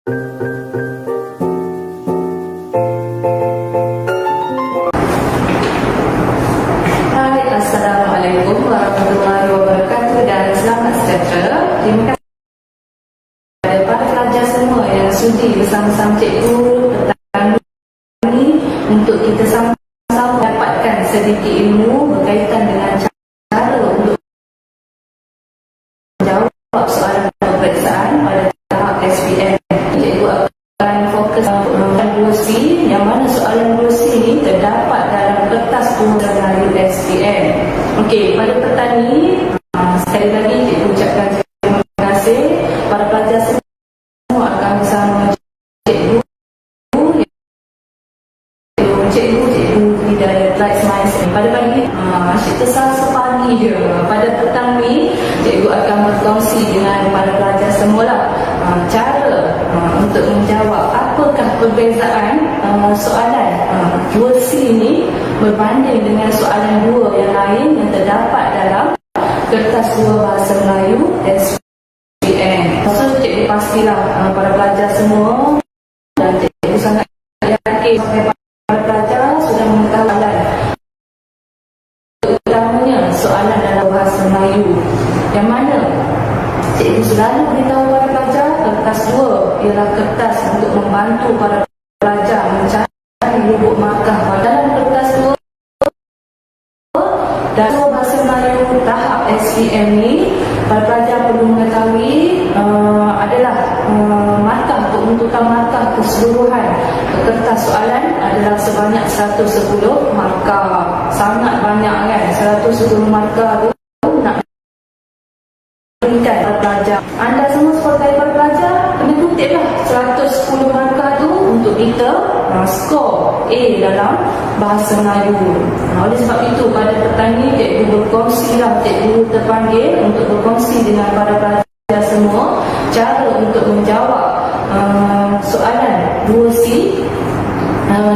Hai, Assalamualaikum warahmatullahi wabarakatuh dan selamat sejahtera. Terima kasih kepada para pelajar semua yang sudi bersama-sama cikgu petang ini untuk kita sama-sama dapatkan sedikit ilmu berkaitan dengan cara untuk menjawab soalan peperiksaan pada tahap SPM. Cikgu akan fokus pada 2C, yang mana soalan 2C ini terdapat dalam kertas Bahasa Melayu SPM. Okey, pada petang ini sekali lagi cikgu ucapkan terima kasih para pelajar semua akan bersama cikgu Hidayat Light Science. Pada pagi asyik terasa pagi je. Pada petang ni cikgu akan berkongsi dengan para pelajar semula cara untuk menjawab apakah perbezaan soalan 2C ini berbanding dengan soalan 2 yang lain yang terdapat dalam kertas 2 Bahasa Melayu SPM. So cikgu pastilah para pelajar semua dan cikgu sangat yakin para pelajar sudah mengetahui utamanya soalan dalam Bahasa Melayu, yang mana cikgu selalu beritahu para pelajar kertas 2 ialah kertas untuk membantu para pelajar mencari lubuk markah. Dalam kertas 2 dan Bahasa Melayu tahap SPM ni, para pelajar perlu mengetahui adalah markah, peruntukan markah keseluruhan kertas soalan adalah sebanyak 110 markah. Sangat banyak kan, 110 markah tu nak berikan para pelajar. Anda semua sebagai para pelajar kena kutiplah 110 markah tu untuk kita skor A dalam Bahasa Melayu. Oleh sebab itu pada petang ni cikgu berkongsilah, cikgu terpanggil untuk berkongsi dengan para pelajar semua cara untuk menjawab soalan 2C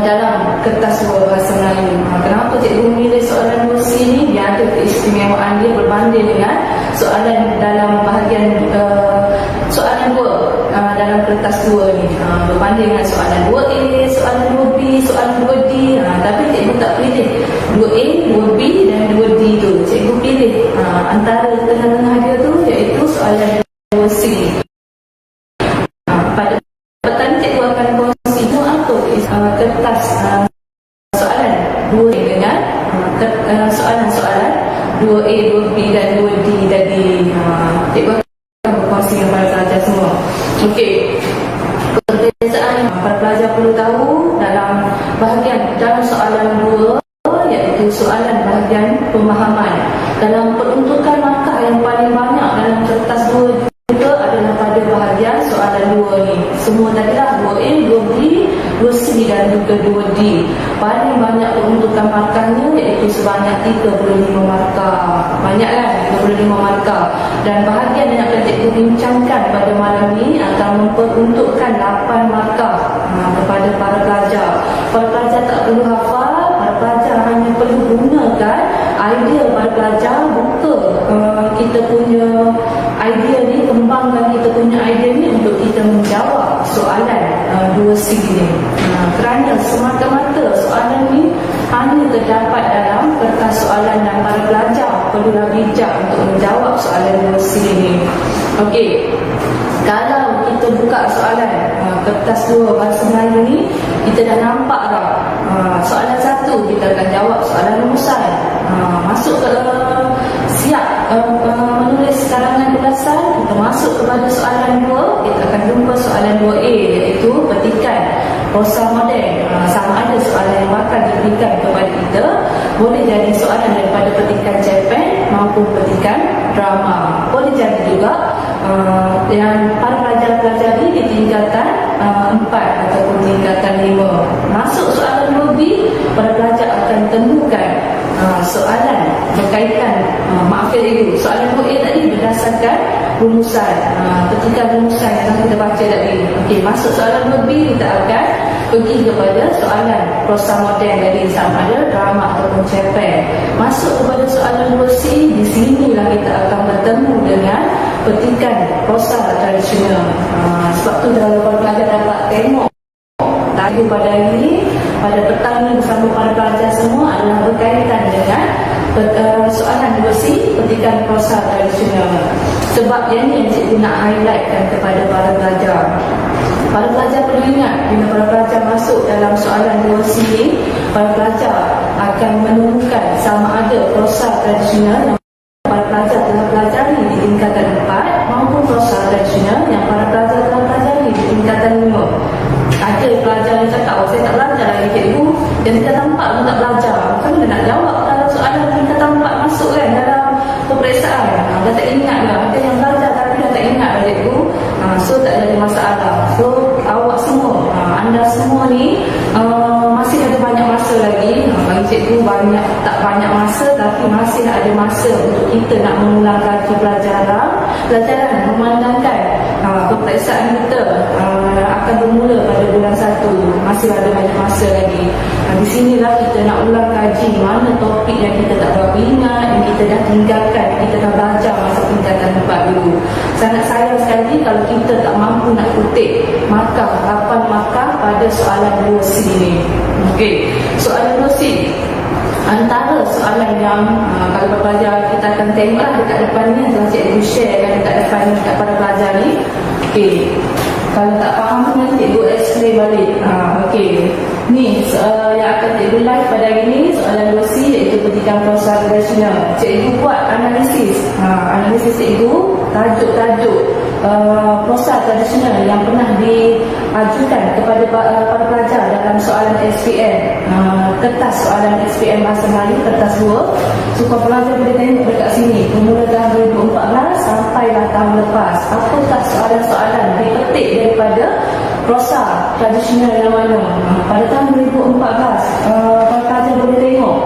dalam kertas 2 Bahasa Melayu. Kenapa cikgu memilih soalan 2C ni? Dia ada keistimewaan dia berbanding dengan soalan dalam bahagian soalan 2 dalam kertas 2 ni, berbanding dengan soalan 2A, soalan 2B, soalan 2D. Tapi cikgu tak pilih 2A, 2B dan 2D tu. Cikgu pilih antara tengah-tengah dia tu, iaitu soalan 2C. Pada petang cikgu akan kongsi apa kertas soalan 2 dengan soalan-soalan 2A, 2B dan 2D tadi. Cikgu akan berkongsi dengan para pelajar semua. Okey, perbezaan para pelajar perlu tahu dalam soalan 2, iaitu soalan bahagian pemahaman. Dalam peruntukan markah yang paling banyak dalam kertas 2 juga adalah pada bahagian soalan 2 ni. Semua tadilah 2A, 2B, 2C dan juga 2D. Paling banyak peruntukan markahnya iaitu sebanyak 35 markah. Banyak kan? 35 markah. Dan bahagian yang akan cikgu bincangkan pada malam ni akan memperuntukkan 8 markah kepada para pelajar. Para pelajar tak perlu hafal, para pelajar hanya perlu gunakan idea para pelajar, buka kita punya idea ni, kembangkan kita punya idea ni untuk kita menjawab soalan 2C ni. Kerana semata-mata soalan ni hanya terdapat dalam kertas soalan dan para pelajar perlulah bijak untuk menjawab soalan 2C ni. Okey, kalau kita buka soalan kertas 2 Bahasa Melayu ni, kita dah nampak dah soalan 1 kita akan jawab soalan rumusan. Masuk ke siap menulis karangan ulasan, kita masuk kepada soalan 2, kita akan jumpa soalan 2A, iaitu petikan prosa moden. Sama ada soalan yang bakal diberikan kepada kita boleh jadi soalan daripada petikan cerpen maupun petikan drama. Boleh jadi juga yang para pelajar pelajari di tingkatan 4 ataupun tingkatan 5. Masuk soalan 2B, para pelajar akan temukan soalan berkaitan soalan 2A tadi berdasarkan rumusan, petikan rumusan yang kita baca tadi. Okey, masuk soalan 2B, kita akan pergi kepada soalan prosa moden tadi, sama ada drama ataupun cerpen. Masuk kepada soalan 2C, di sinilah kita akan bertemu dengan petikan prosa tradisional. Sebab tu dalam para pelajar pada hari ini, pada petang ini bersama para pelajar semua adalah berkaitan dengan soalan versi petikan prosa tradisional. Sebab yang ni yang cikgu nak highlightkan kepada para pelajar. Para pelajar perlu ingat, bila para pelajar masuk dalam soalan versi ini, para pelajar akan menemukan sama ada prosa tradisional yang para pelajar telah pelajari di tingkatan 4 maupun prosa tradisional yang para pelajar telah pelajari di tingkatan 5. Ada pelajar yang cakap, oh saya tak belajar lagi cikgu, dan tingkatan 4 pun tak belajar. Macam mana nak jawab kalau soalan tingkatan 4 masuk kan dalam peperiksaan? Dah tak ingat lah, ada yang belajar tapi dah tak ingat lah cikgu. So tak ada masalah. So awak semua, anda semua ni masih ada banyak masa lagi. Bagi cikgu tak banyak masa, tapi masih ada masa untuk kita nak mengulang kaji pelajaran memandangkan peperiksaan kita akan bermula pada bulan 1. Masih ada banyak masa lagi. Di sinilah kita nak ulang kaji mana topik yang kita tak berapa ingat, yang kita dah tinggalkan, kita dah belajar masa tingkatan 4 dulu. Sangat sayang sekali kalau kita tak mampu nak kutip markah, 8 markah pada soalan 2C ini. Okey, soalan 2C antara soalan yang kalau pelajar kita akan tengok dekat depan ni, yang telah cikgu share kan dekat depan ni dekat para pelajar ni. Okey, kalau tak faham nanti cikgu explain balik. Okey, ni yang akan cikgu live pada hari ni, soalan 2C iaitu petikan prosa tradisional. Cikgu buat analisis cikgu, tajuk-tajuk prosa tradisional yang pernah diajukan kepada para pelajar dalam soalan SPM, kertas soalan SPM Bahasa Melayu kertas 2. Supaya pelajar boleh tengok dekat sini bermula tahun 2014 sampailah tahun lepas, apakah soalan-soalan dipetik daripada prosa tradisional yang mana. Pada tahun 2014 para pelajar boleh tengok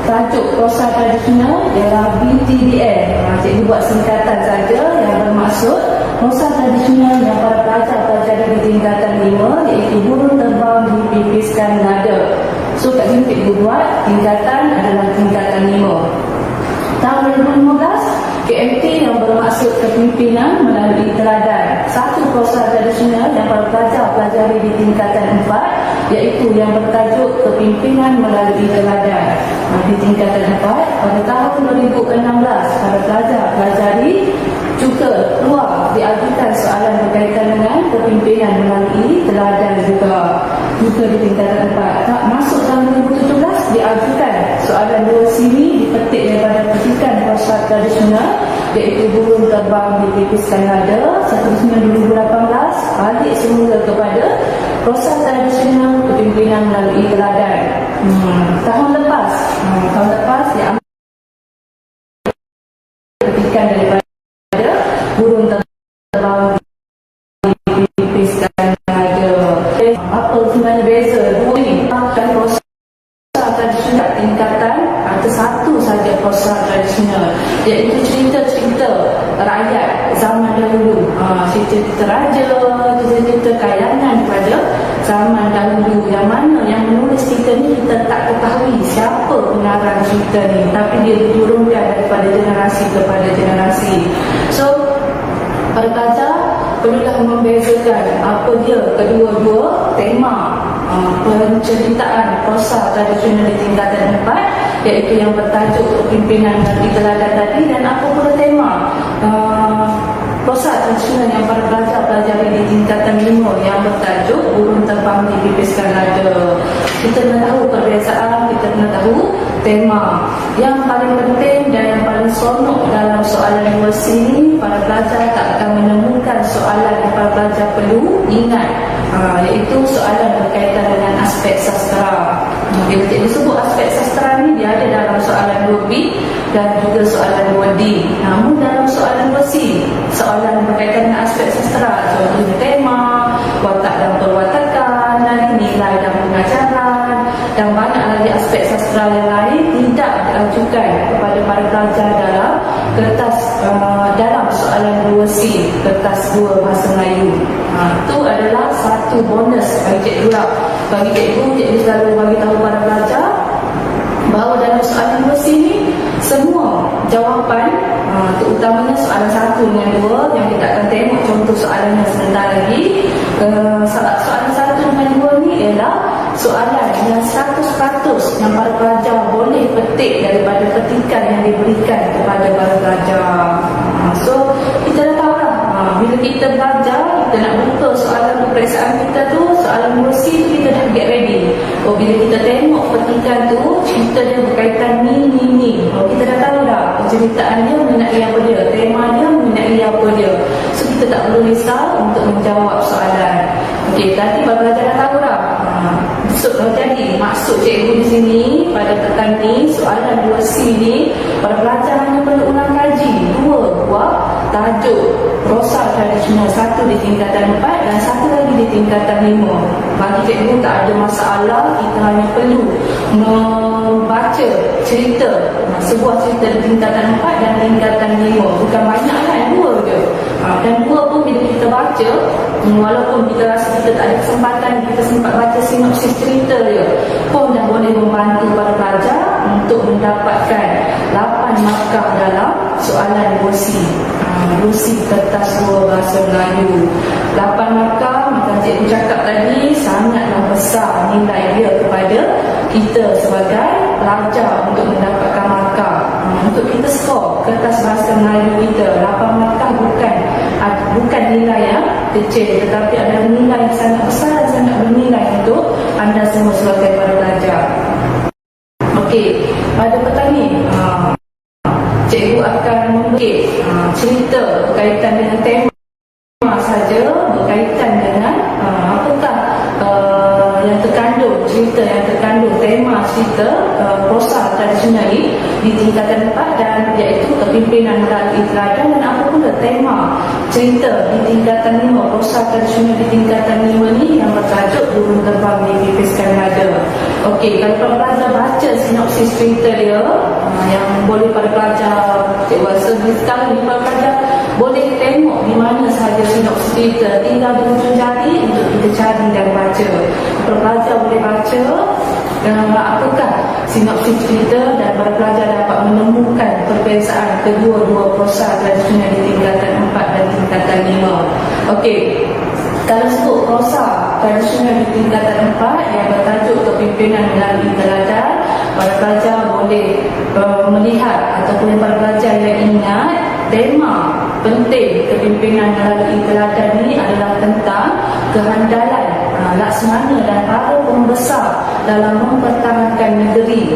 tajuk prosa tradisional ialah BTDN. Cikgu buat singkatan saja yang bermaksud prosa tradisional yang para pelajar pelajari di tingkatan 5 iaitu burung terbang dipipiskan nada. So kat sini cikgu buat tingkatan adalah tingkatan 5. Tahun 2015 KMT yang bermaksud kepimpinan melalui teladan. Satu prosa tradisional yang para pelajar pelajari di tingkatan 4 iaitu yang bertajuk kepimpinan melalui teladan. Di tingkatan 4 pada tahun 2016 para pelajar pelajari juga keluar diajukan soalan berkaitan dengan kepimpinan melalui teladan juga di tingkatan 4. Tak masuk tahun 2017 diajukan soalan 2 sini dipetik daripada petikan prosa tradisional iaitu burung terbang dipipiskan nada. Seterusnya 2018 balik semula kepada prosa tradisional kepimpinan melalui teladan. Tahun lepas diambil petikan daripada burung terbang dipipiskan nada. Apa sebenarnya beza dua ni? Prosa tradisional tingkatan ada satu saja prosa tradisional iaitu cerita-cerita rakyat zaman dahulu, cerita-cerita raja, cerita-cerita kayangan pada zaman dahulu, yang mana yang menulis cerita ni kita tak ketahui siapa pengarang cerita ni, tapi dia diturunkan daripada generasi kepada generasi. So para pelajar perlulah membezakan apa dia kedua-dua tema penceritaan prosa tradisional di tingkatan 4 iaitu yang bertajuk kepimpinan di teladan tadi, dan apa pula tema prosa tradisional yang para pelajar pelajari di tingkatan 5 yang bertajuk burung terbang dipipiskan nada. Kita kena tahu perbezaan, kita kena tahu tema. Yang paling penting dan yang paling seronok dalam soalan 2C ini, para pelajar tak akan menemukan soalan yang para pelajar perlu ingat, iaitu soalan berkaitan dengan aspek sastra. Bila cikgu sebut aspek sastra ni, dia ada dalam soalan 2B dan juga soalan 2D. Namun dalam soalan 2C, soalan berkaitan dengan aspek sastra, contohnya tema, watak dan perwatakan, dan nilai dan pengajaran, dan banyak lagi aspek sastra yang lain tidak diajukan kepada para pelajar dalam kertas dalam soalan 2C, kertas 2 Bahasa Melayu. Itu adalah satu bonus bagi cikgu lah. Bagi cikgu selalu bagi tahu para pelajar bahawa dalam soalan 2C ni semua jawapan, terutamanya soalan 1 dengan 2 yang kita akan tengok contoh soalannya sebentar lagi. Soalan 1 dengan 2 ni ialah soalan yang 100% yang para pelajar boleh petik daripada petikan yang diberikan kepada para pelajar. So kita dah tahu lah, bila kita belajar, kita nak buka soalan peperiksaan kita tu, soalan kursi tu kita dah get ready. Bila kita tengok petikan tu, cerita dia berkaitan ni. Kita dah tahu dah penceritaan dia mengenai apa dia, tema dia mengenai apa dia. So kita tak perlu risau untuk menjawab soalan. Tadi para pelajar dah tahu dah. Jadi maksud cikgu di sini pada petang ni, soalan 2C ni, para pelajar hanya perlu ulang kaji 2 buah tajuk prosa tradisional, 1 di tingkatan 4 dan 1 lagi di tingkatan 5. Bagi cikgu tak ada masalah, kita hanya perlu membaca cerita, sebuah cerita di tingkatan 4 dan tingkatan 5. Bukan banyak kan, 2 je. Dan 2 pun bila kita baca, walaupun kita rasa kita tak ada kesempatan, kita sempat baca sinopsis cerita dia, pun dah boleh membantu para pelajar untuk mendapatkan 8 markah dalam soalan 2C. 2C kertas 2 bahasa Melayu. 8 markah, macam cikgu cakap tadi, sangatlah besar nilai dia kepada kita sebagai pelajar untuk mendapatkan markah. Untuk kita skor kertas bahasa Melayu kita, 8 markah bukan nilai yang kecil, tetapi ada nilai yang sangat besar dan sangat bernilai untuk anda semua sebagai para pelajar. Pada petang ni, cikgu akan memberi cerita berkaitan dengan tema saja, berkaitan dengan apakah yang terkandung, cerita yang terkandung tema cerita prosa tradisional ni di tingkatan 4, dan iaitu kepimpinan melalui teladan, dan apa pula tema cerita di tingkatan 5, prosa tradisional di tingkatan 5 ni yang bertajuk Burung Terbang Dipipiskan Nada. Kalau para pelajar baca sinopsis cerita dia, yang boleh para pelajar, cikgu rasa sekarang ni para pelajar boleh tengok di mana sahaja sinopsis cerita, tinggal di hujung jari untuk kita cari dan baca. Para pelajar boleh baca apakah sinopsis cerita, dan para pelajar dapat menemukan perbezaan kedua-dua prosa tradisional di tingkatan 4 dan tingkatan 5. Kalau sebut prosa tradisional di tingkatan 4 yang bertajuk kepimpinan melalui teladan, para pelajar boleh melihat ataupun para pelajar yang ingat tema penting kepimpinan melalui teladan ini adalah tentang kehandalan Laksmana dan para pembesar dalam mempertahankan negeri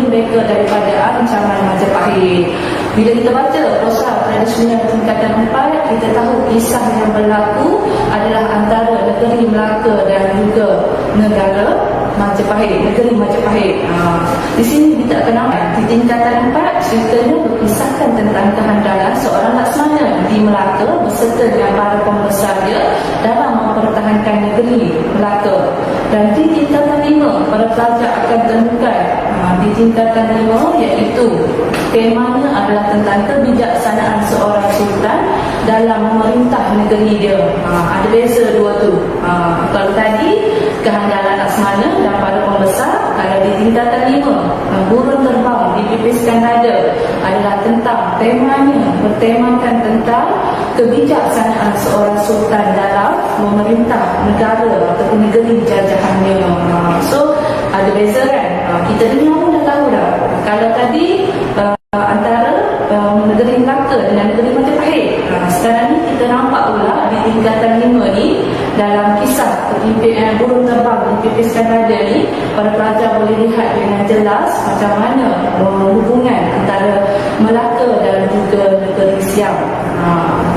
mereka daripada ancaman Majapahit. Bila kita baca prosa tradisional tingkatan 4, kita tahu kisah yang berlaku adalah antara negeri Melaka dan juga negara negeri Majapahit. Di sini kita akan nampak di tingkatan 4, ceritanya berkisahkan tentang kehandalan seorang Laksmana di Melaka beserta dengan para pembesar dia dalam mempertahankan negeri Melaka. Dan di tingkatan 5, para pelajar akan temukan di tingkatan 5, iaitu temanya adalah tentang kebijaksanaan seorang sultan dalam memerintah negeri dia. Ada beza dua tu. Kalau tadi kehandalan Laksmana dan para pembesar, kalau di tingkatan 5, Burung Terbang Dipipiskan Nada adalah tentang temanya, bertemakan tentang kebijaksanaan seorang sultan dalam memerintah negara ataupun negeri jajahannya. So ada beza kan? Kita dengar pun dah tahu dah. Kalau tadi antara negeri Melaka dengan negeri Majapahit, sekarang ni kita nampak pula di tingkatan 5 ni, dalam kisah kepimpinan Burung Terbang Dipipiskan Nada ni, para pelajar boleh lihat dengan jelas macam mana hubungan antara Melaka dan juga negeri Siam.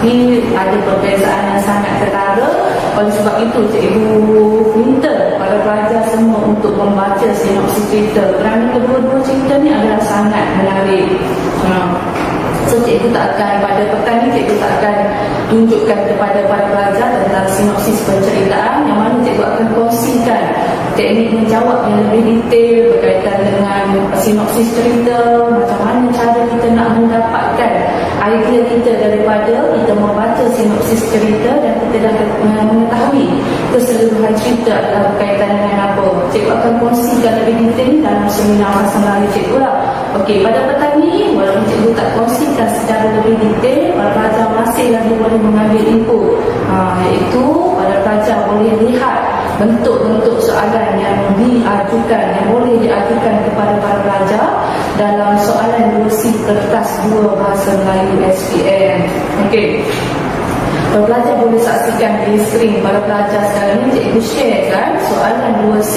Ini ada perbezaan yang sangat ketara. Oleh sebab itu, cikgu minta para pelajar semua untuk membaca sinopsis cerita, kerana kedua-dua cerita ni adalah sangat menarik. So cikgu tak akan, pada petang ni cikgu tak akan tunjukkan kepada para pelajar tentang sinopsis penceritaan, yang mana cikgu akan kongsikan teknik menjawab yang lebih detail berkaitan dengan sinopsis cerita, macam mana cara kita nak mendapatkan idea kita daripada kita membaca sinopsis cerita, dan kita dah mengetahui keseluruhan cerita adalah berkaitan dengan apa. Cikgu akan kongsikan lebih detail dalam seminar masa Melayu cikgu lah. Pada petang ni, walaupun cikgu tak kongsikan secara lebih detail, para pelajar masih lagi boleh mengambil input, iaitu para pelajar boleh lihat bentuk-bentuk soalan yang diajukan, yang boleh diajukan kepada para pelajar dalam soalan 2C kertas 2 Bahasa Melayu SPM. Okey. Para pelajar boleh saksikan di skrin para pelajar sekarang ni, cikgu sharekan soalan 2C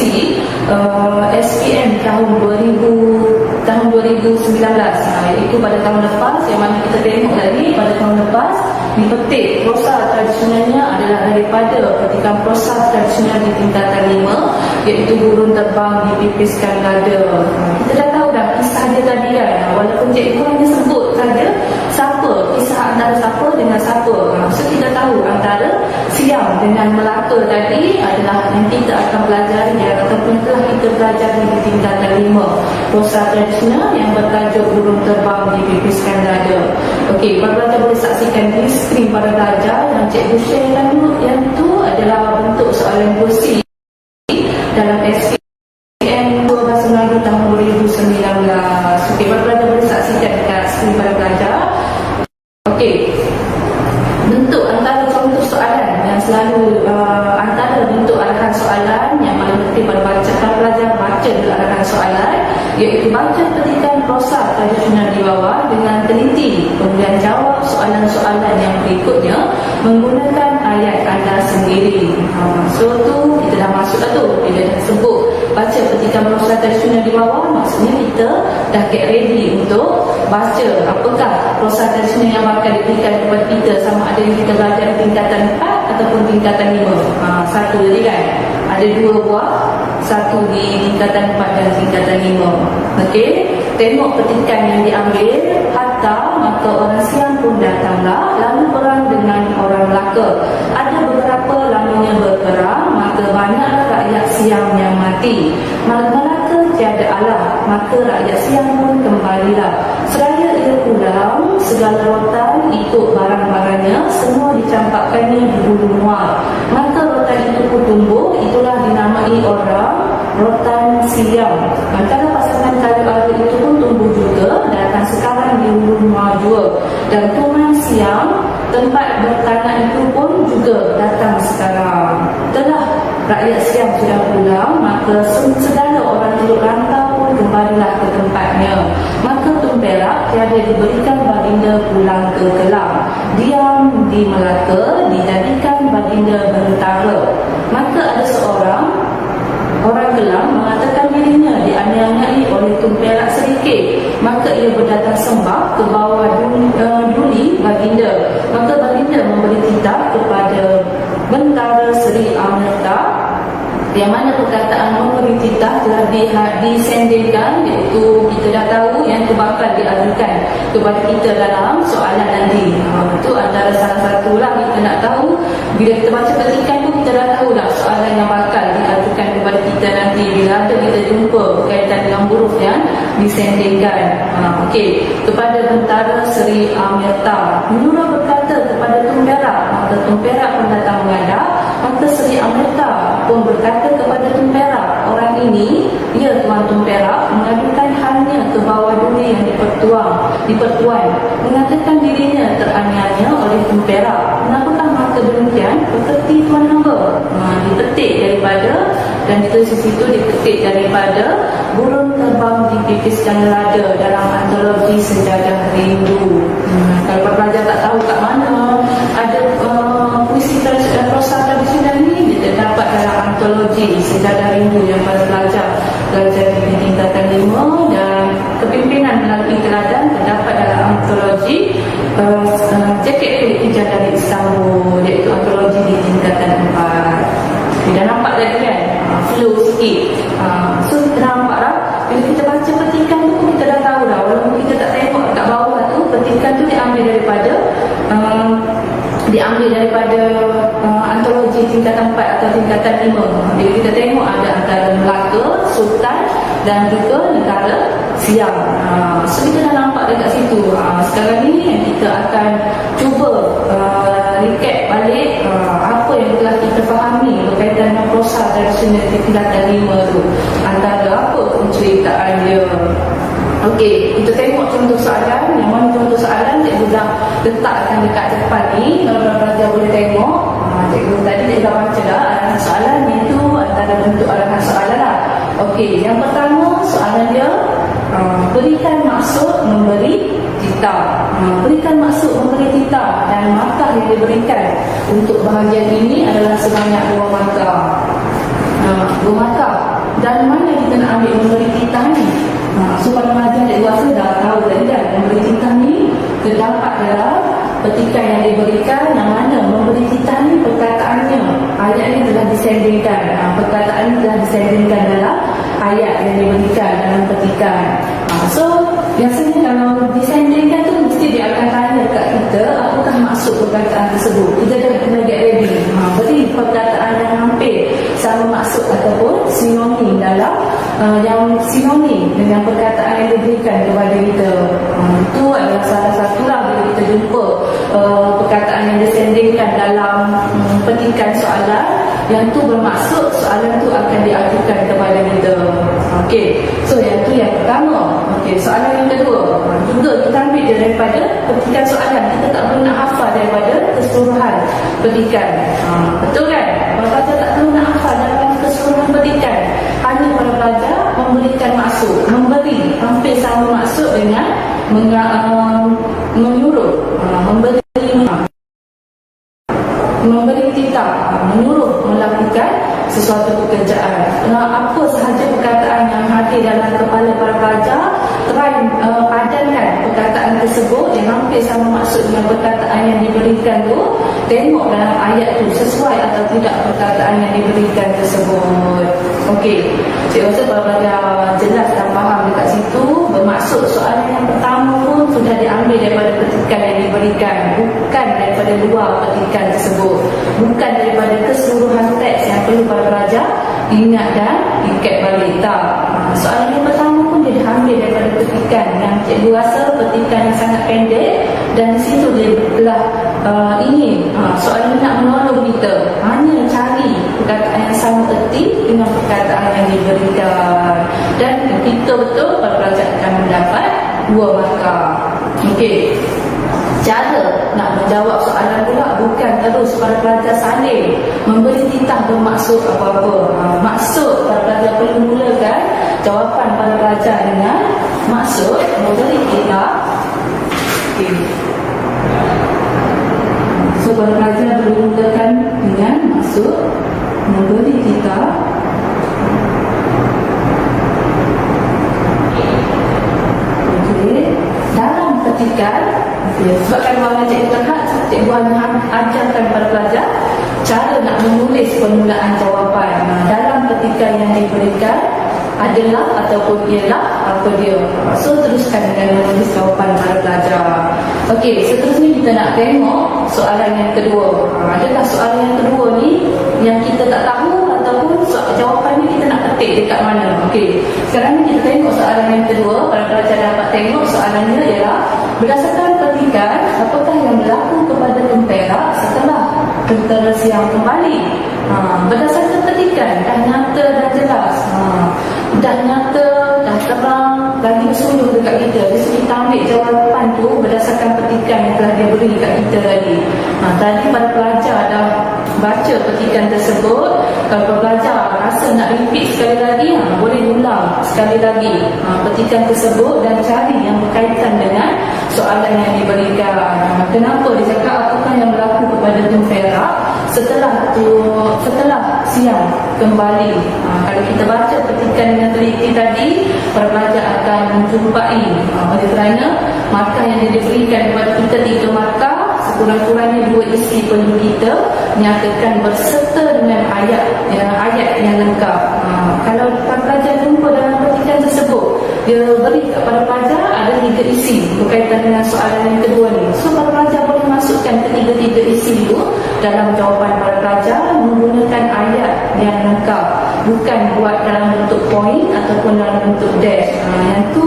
SPM tahun 2019, iaitu pada tahun lepas, yang mana kita tengok tadi pada tahun lepas dipetik prosa tradisionalnya adalah daripada petikan prosa tradisional di tingkatan 5, iaitu burung terbang dipipiskan dada. Kita dah tahu dah kisah dia tadi kan, walaupun cikgu hanya sebut saja siapa, kisah antara siapa dengan siapa. So kita tahu antara Siam dengan Melaka tadi adalah yang kita akan pelajari ataupun telah kita pelajari di tingkatan 5, prosa tradisional yang bertajuk burung terbang dipipiskan dada. Okey, para pelajar boleh saksikan di skrin para pelajar yang cikgu sharekan dulu. Yang tu adalah bentuk soalan 2C dalam SPM 2 Bahasa Melayu tahun 2019. Okey, para pelajar boleh saksikan dekat skrin para pelajar. Okey, bentuk antara contoh soalan yang selalu antara bentuk arahan soalan yang paling penting pada para pelajar baca dulu arahan soalan, iaitu baca petikan prosa tradisional di bawah dengan teliti, kemudian jawab soalan-soalan yang berikutnya menggunakan ayat anda sendiri. So tu kita dah masuk dah tu, bila dah sebut baca petikan prosa tradisional di bawah, maksudnya kita dah get ready untuk baca apakah prosa tradisional yang bakal diberikan kepada kita, sama ada yang kita belajar di tingkatan 4 ataupun tingkatan 5. Satu tadi kan, ada 2 buah, satu di tingkatan 4 dan tingkatan 5. Okey, tengok petikan yang diambil. Hatta maka orang Siam pun datanglah, lalu perang dengan orang Melaka. Ada beberapa lamanya berperang, maka banyaklah rakyat Siam yang mati. Melaka tiada Allah, maka rakyat Siam pun kembalilah. Seraya ia pulang, segala rotan ikut barang-barangnya, semua dicampakkannya di hulu muar. Maka rotan itu pun tumbuh, itulah dinamai orang rotan Siam. Antara pasangan kayu ara itu pun tumbuh juga, datang sekarang di hulu muar jua. Dan tuman Siam, tempat bertanah itu pun juga datang sekarang. Telah rakyat Siam sudah pulang, maka segala orang Teluk Rantau pun kembalilah ke tempatnya. Maka Perak tiada diberikan baginda pulang ke Kelang. Diam di Melaka dijadikan baginda bentara. Maka ada seorang orang Kelang mengatakan dirinya dianiayai oleh Perak sedikit. Maka ia berdatang sembah ke bawah duli baginda. Maka baginda memberi titah kepada bentara Seri Amerta, yang mana perkataan memberi titah telah disendirikan, iaitu kita dah tahu yang itu bakal diajukan kepada kita dalam soalan nanti. Itu antara salah satu lah kita nak tahu. Bila kita baca petikan tu, kita dah tahu dah soalan yang bakal diajukan kepada kita nanti bila ada kita jumpa berkaitan dengan huruf yang disendirikan. Okey, kepada bentara Seri Amerta, Menurut berkata kepada Perak, maka Perak pun datang menghadap. Maka Seri Amerta pun berkata kepada Perak, orang ini, ya Tuan Perak, mengadukan halnya ke bawah duli yang dipertuan, mengatakan dirinya teraniaya oleh Perak. Kenapakah maka demikian? Pekerti Tuan hamba. Dipetik daripada, dan ditulis di situ dipetik daripada burung terbang dipipiskan lada dalam antologi Sejadah Rindu. Kalau pelajar tak tahu kat mana ada puisi prosa tradisional ni, kita dapat dalam antologi Sejadah Rindu yang para pelajar di tingkatan 5, dan kepimpinan melalui teladan terdapat dalam antologi Jaket Kulit Hijau dari Istanbul, iaitu antologi di tingkatan 4. Kita nampak tadi kan, flow sikit. So kita nampak dah, bila kita baca petikan tu kita dah tahu dah, walaupun kita tak tengok kat bawah tu, petikan tu diambil daripada antologi tingkatan 4 atau tingkatan 5. Bila kita tengok ada antara Melaka, Sultan dan juga negara Siam. So kita dah nampak dekat situ. Sekarang ni yang kita akan cuba recap balik apa yang telah kita fahami berkaitan dengan prosa tradisional di tingkatan 5 tu. Antara apa penceritaan dia. Okey, kita tengok contoh soalan. Yang mana contoh soalan cikgu dah letakkan dekat depan ni. Kalau pelajar boleh tengok, cikgu tadi dah baca dah soalan, iaitu Okey, yang pertama soalan dia, berikan maksud memberi titah. Berikan maksud memberi titah dan markah yang diberikan untuk bahagian ini adalah sebanyak 2 markah. 2 markah. Dan mana kita nak ambil memberi titah ni? So para pelajar dewasa dah tahu kan, memberi titah ni terdapat dalam petikan yang diberikan, yang mana memberi titah ni perkataannya, ayat ni telah disandingkan, perkataan ni telah disandingkan dalam ayat yang diberikan dalam petikan. So biasanya kalau disandingkan tu mesti dia akan tanya kat kita apakah maksud perkataan tersebut. Kita dah kena get ready, beri perkataan yang hampir sama maksud ataupun sinonim dalam yang sinonim dengan perkataan yang diberikan kepada kita. Itu adalah salah satulah bila kita jumpa perkataan yang disandingkan dalam petikan soalan yang tu bermaksud soalan tu akan diajukan kepada kita. Okey, so yang tu yang pertama. Okey, soalan yang kedua juga kita ambil dia daripada petikan soalan. Kita tak perlu nak hafal daripada keseluruhan petikan. Betul kan? Para pelajar tak perlu nak hafal dalam keseluruhan petikan. Hanya para pelajar memberikan maksud. Memberi hampir sama maksud dengan menyuruh, memberi titah, menyuruh melakukan sesuatu pekerjaan. Apa sahaja perkataan yang hadir dalam kepala para pelajar, try padankan perkataan tersebut yang hampir sama maksud dengan perkataan yang diberikan tu. Tengok dalam ayat tu sesuai atau tidak perkataan yang diberikan tersebut. Okey, saya rasa para pelajar jelas dan faham dekat situ. Bermaksud soalan yang pertama pun sudah diambil daripada petikan yang diberikan, bukan daripada luar petikan tersebut, bukan daripada keseluruhan teks yang perlu para pelajar ingat dan ikat balik. Tak, soalan yang pertama pun dia diambil daripada petikan yang cikgu rasa petikan yang sangat pendek, dan di situ dia telah ingin soalan nak menolong kita hanya cari perkataan yang sama erti dengan perkataan yang diberikan, dan kita betul para pelajar akan mendapat 2 markah. Okey, cara nak menjawab soalan pula bukan terus para pelajar salin memberi titah bermaksud apa-apa. Maksud para pelajar perlu mulakan jawapan para pelajar dengan maksud memberi titah. Okay. So para pelajar perlu mulakan dengan maksud memberi titah. Dalam petikan, sebabkan orang cikgu terhad, cikgu ajarkan kepada pelajar cara nak menulis permulaan jawapan. Dalam petikan yang diberikan adalah ataupun ialah apa dia. So teruskan dengan menulis jawapan para pelajar. Okey, seterusnya kita nak tengok soalan yang kedua. Adakah soalan yang kedua ni yang kita tak tahu ataupun jawapan ni kita nak ketik dekat mana? Okey, sekarang ni kita tengok soalan yang kedua. Para pelajar dapat tengok soalannya ialah berdasarkan petikan, apakah yang berlaku kepada Tempera setelah tentera Siam kembali? Berdasarkan petikan dah nyata dan jelas, dah nyata, dah terang, lagi bersuluh dekat kita. Jadi kita ambil jawapan tu berdasarkan petikan yang telah dia beri kat kita tadi. Tadi para pelajar dah baca petikan tersebut. Kalau pelajar rasa nak repeat sekali lagi, boleh ulang sekali lagi petikan tersebut dan cari yang berkaitan dengan soalan yang diberikan. Kenapa dia cakap apakah yang berlaku kepada Tempera setelah Siam kembali? Kalau kita baca petikan dengan teliti tadi, para pelajar akan menjumpai oleh kerana markah yang diberikan kepada kita 3 markah, sekurang-kurangnya 2 isi perlu kita nyatakan berserta dengan ayat yang lengkap. Kalau para pelajar jumpa dalam petikan tersebut, dia beri kepada pelajar ada 3 isi berkaitan dengan soalan yang kedua ni. So para pelajar boleh masukkan ketiga-tiga isi itu dalam jawapan para pelajar menggunakan ayat yang lengkap, bukan buat dalam bentuk poin ataupun dalam bentuk dash. Yang tu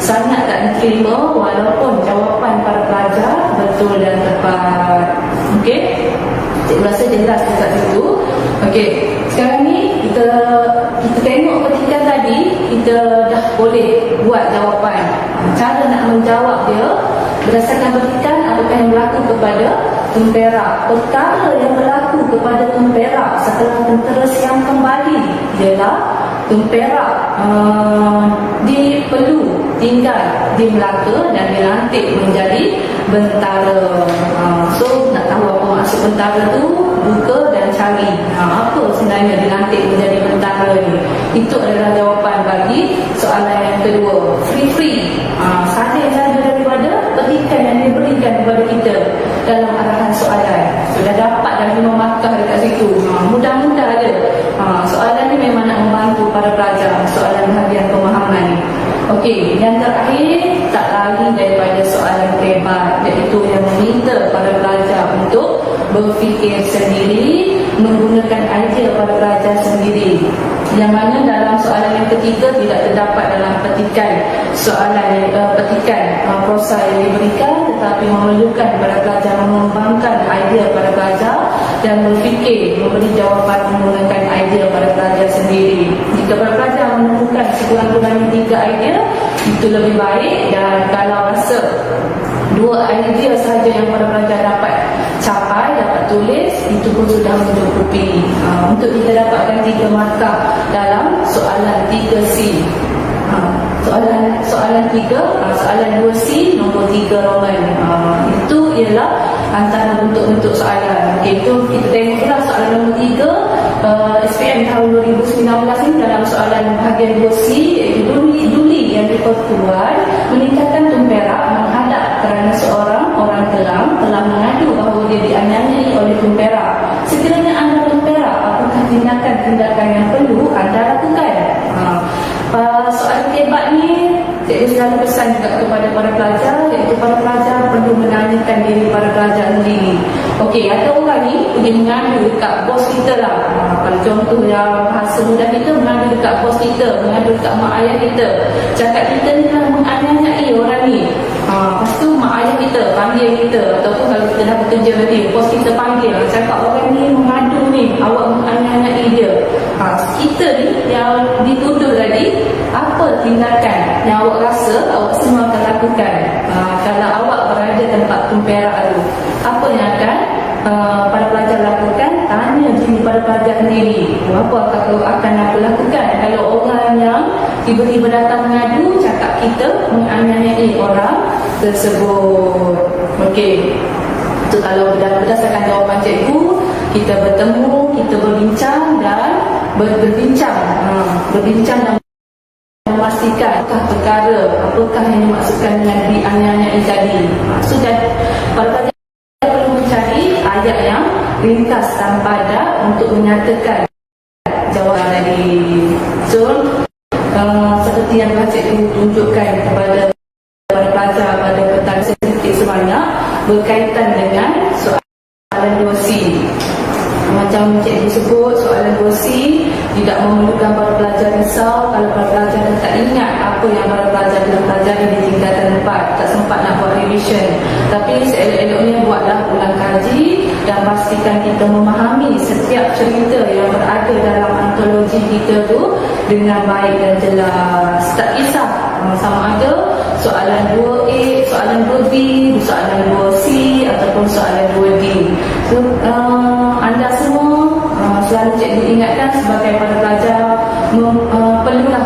sangat tak diterima walaupun jawapan para pelajar betul dan tepat. Okey, cikgu rasa jelas dekat situ. Okey, sekarang ni kita tengok petikan tadi, kita dah boleh buat jawapan. Cara nak menjawab dia berdasarkan petikan, apakah yang berlaku kepada Tempera. Perkara yang berlaku kepada Tempera setelah tentera Siam kembali ialah Perak perlu tinggal di Melaka dan dilantik menjadi bentara. So nak tahu apa maksud bentara tu, buka dan cari apa sebenarnya dilantik menjadi bentara ni. Itu adalah jawapan bagi soalan yang kedua. Free saja daripada petikan yang diberikan kepada kita dalam arahan soalan. Sudah dapat dah 5 markah dekat situ. Mudah-mudah ada. Soalan ni memang nak membantu para pelajar, soalan bahagian pemahaman ni. Okey, yang terakhir tak lari daripada soalan hebat, iaitu yang meminta para pelajar untuk berfikir sendiri, menggunakan idea para pelajar sendiri. Yang mana dalam soalan yang ketiga tidak terdapat dalam petikan soalan prosa yang diberikan, tetapi memerlukan para pelajar mengembangkan idea para pelajar dan berfikir memberi jawapan menggunakan idea para pelajar sendiri. Jika para pelajar menemukan sekurang-kurangnya 3 idea, itu lebih baik. Dan kalau rasa 2 idea sahaja yang para pelajar dapat capai, dapat tulis, itu pun sudah mencukupi untuk kita dapatkan 3 markah dalam soalan 3C. Soalan 2C nombor 3 Roman. Itu ialah antara bentuk-bentuk soalan. Okey, itu kita tengoklah soalan nombor 3 SPM tahun 2019 ini dalam soalan bahagian 2C, iaitu Duli yang diperkuat meningkatkan Perak menghadap kerana seorang orang kelam telah mengadu bahawa dia dianiayai oleh Perak. Sekiranya anda Perak, apakah tindakan-tindakan yang perlu anda lakukan? Soalan hebat ni cikgu selalu pesan juga kepada para pelajar, iaitu para pelajar perlu menanyakan diri para pelajar sendiri. Okey, ada orang ni pergi mengadu dekat bos kita lah. Kalau contoh yang bahasa mudah kita, mengadu dekat bos kita, mengadu dekat mak ayah kita, cakap kita ni telah menganiayai orang ni. Lepas tu mak ayah kita panggil kita, ataupun kalau kita dah bekerja nanti, bos kita panggil, cakap orang ni mengadu ni, awak menganiayai dia. Kita ni yang dituduh tadi, apa tindakan yang awak rasa awak semua akan lakukan kalau awak berada tempat Perak tu? Apa yang akan para pelajar lakukan? Tanya diri para pelajar sendiri, apa akan aku lakukan kalau orang yang tiba-tiba datang mengadu cakap kita menganiayai orang tersebut. Okey, itu kalau berdasarkan jawapan cikgu, kita bertemu, kita berbincang dan berbincang dan memastikan apakah yang dimaksudkan dengan dianiayai tadi. Sudah para pelajar perlu mencari ayat yang ringkas dan padat untuk menyatakan jawapan tadi. So seperti yang cikgu tunjukkan kepada para pelajar pada petang sedikit sebanyak berkaitan dengan soalan 2C. Macam cikgu sebut, soalan 2C tidak memerlukan para pelajar risau kalau para pelajar tak ingat apa yang para pelajar telah pelajari di tingkatan 4, tak sempat nak buat revision. Tapi seelok-eloknya buatlah ulang kaji dan pastikan kita memahami setiap cerita yang berada dalam antologi kita tu dengan baik dan jelas. Tak kisah sama ada soalan 2A, soalan 2B, soalan 2C ataupun soalan 2D. So, anda semua selalu cikgu ingatkan sebagai para pelajar perlulah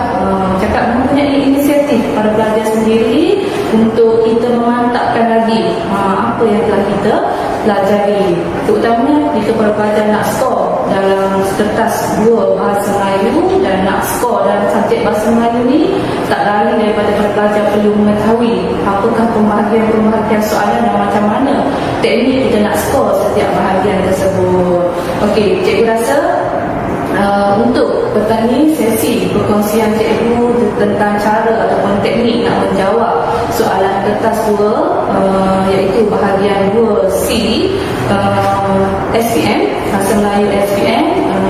mempunyai inisiatif para pelajar sendiri untuk kita memantapkan lagi apa yang telah kita pelajari. Terutamanya jika para pelajar nak skor dalam kertas 2 bahasa Melayu dan nak skor dalam subjek bahasa Melayu ni, tak lari daripada para pelajar perlu mengetahui apakah pembahagian soalan dan macam mana teknik kita nak skor setiap bahagian tersebut. Okey, cikgu rasa untuk petang ni sesi perkongsian cikgu tentang cara ataupun teknik nak menjawab soalan kertas 2 iaitu bahagian 2C SPM, Bahasa Melayu SPM,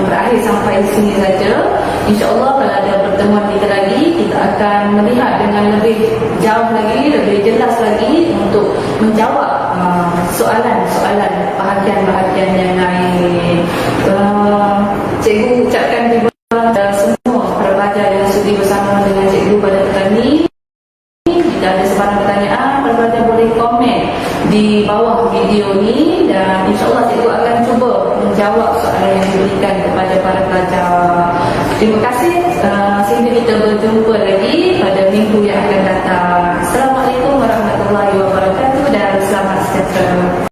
berakhir sampai sini saja. InsyaAllah kalau ada pertemuan kita lagi, kita akan melihat dengan lebih jauh lagi, lebih jelas lagi untuk menjawab soalan-soalan bahagian-bahagian yang lain. Cikgu ucapkan terima kasih semua para pelajar yang sudi bersama dengan cikgu pada petang ini. Jika ada sebarang pertanyaan, para pelajar boleh komen di bawah video ni dan insyaAllah cikgu akan cuba menjawab soalan yang diberikan kepada para pelajar. Terima kasih. sehingga kita berjumpa lagi pada minggu yang akan datang. Assalamualaikum warahmatullahi wabarakatuh dan selamat sejahtera.